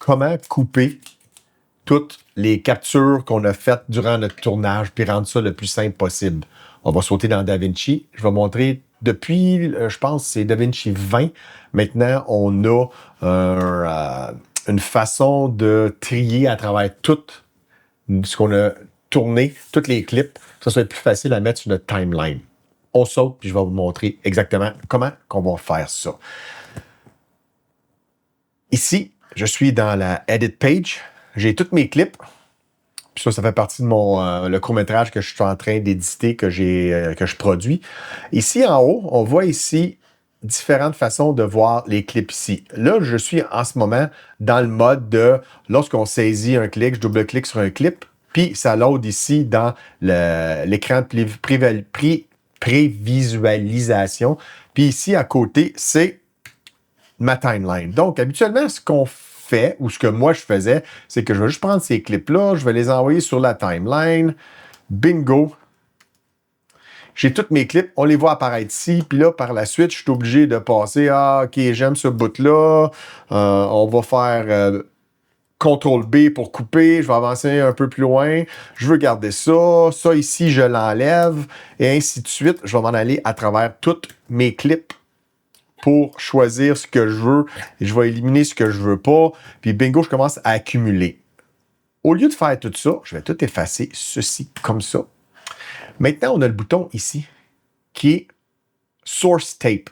comment couper toutes les captures qu'on a faites durant notre tournage puis rendre ça le plus simple possible. On va sauter dans DaVinci. Je vais montrer depuis, je pense, c'est DaVinci 20. Maintenant, on a une façon de trier à travers tout ce qu'on a tourné, tous les clips, que ça soit plus facile à mettre sur notre timeline. On saute, puis je vais vous montrer exactement comment on va faire ça. Ici, je suis dans la Edit Page. J'ai tous mes clips. Puis ça fait partie de le court-métrage que je suis en train d'éditer, que je produis. Ici, en haut, on voit ici différentes façons de voir les clips ici. Là, je suis en ce moment dans le mode de, lorsqu'on saisit un clip, je double-clique sur un clip, puis ça load ici dans l'écran de prévisualisation. Puis ici, à côté, c'est ma timeline. Donc, habituellement, ce qu'on fait, ou ce que moi je faisais, c'est que je vais juste prendre ces clips-là, je vais les envoyer sur la timeline. Bingo! J'ai tous mes clips, on les voit apparaître ici, puis là, par la suite, je suis obligé de passer OK, j'aime ce bout-là, on va faire CTRL-B pour couper, je vais avancer un peu plus loin, je veux garder ça, ça ici, je l'enlève, et ainsi de suite. Je vais m'en aller à travers tous mes clips pour choisir ce que je veux, et je vais éliminer ce que je veux pas, puis bingo, je commence à accumuler. Au lieu de faire tout ça, je vais tout effacer, ceci, comme ça. Maintenant, on a le bouton ici, qui est Source Tape.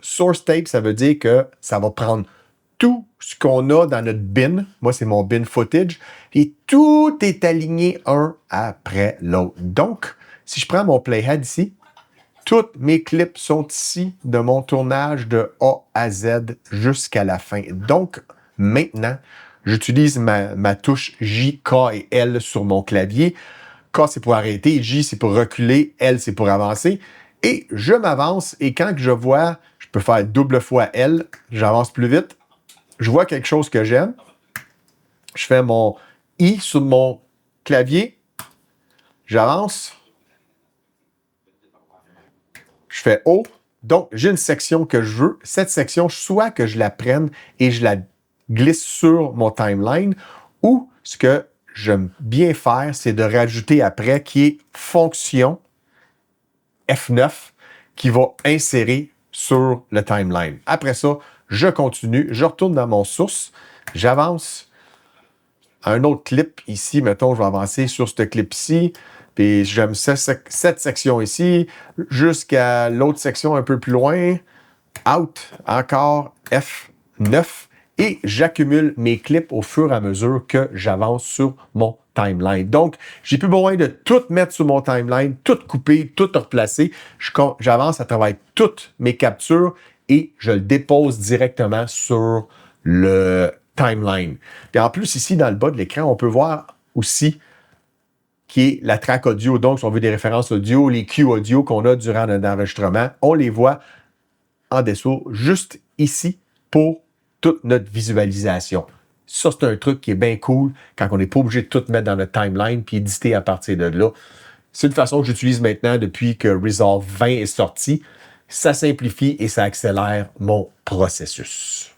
Source Tape, ça veut dire que ça va prendre tout ce qu'on a dans notre bin. Moi, c'est mon bin footage. Et tout est aligné un après l'autre. Donc, si je prends mon playhead ici, tous mes clips sont ici de mon tournage de A à Z jusqu'à la fin. Donc, maintenant, j'utilise ma touche J, K et L sur mon clavier. K, c'est pour arrêter. J, c'est pour reculer. L, c'est pour avancer. Et je m'avance. Et quand je vois, je peux faire double fois L, j'avance plus vite. Je vois quelque chose que j'aime. Je fais mon I sur mon clavier. J'avance. Je fais O. Donc, j'ai une section que je veux. Cette section, soit que je la prenne et je la glisse sur mon timeline, ou ce que j'aime bien faire, c'est de rajouter après, qui est fonction F9, qui va insérer sur le timeline. Après ça, je continue, je retourne dans mon source, j'avance à un autre clip ici, mettons, je vais avancer sur ce clip-ci, puis j'aime cette section ici, jusqu'à l'autre section un peu plus loin, out, encore F9, et j'accumule mes clips au fur et à mesure que j'avance sur mon timeline. Donc, j'ai plus besoin de tout mettre sur mon timeline, tout couper, tout replacer. J'avance à travers toutes mes captures et je le dépose directement sur le timeline. Puis en plus, ici, dans le bas de l'écran, on peut voir aussi qui est la track audio. Donc, si on veut des références audio, les cues audio qu'on a durant notre enregistrement, on les voit en dessous, juste ici, pour toute notre visualisation. Ça, c'est un truc qui est bien cool quand on n'est pas obligé de tout mettre dans notre timeline puis éditer à partir de là. C'est une façon que j'utilise maintenant depuis que Resolve 20 est sorti. Ça simplifie et ça accélère mon processus.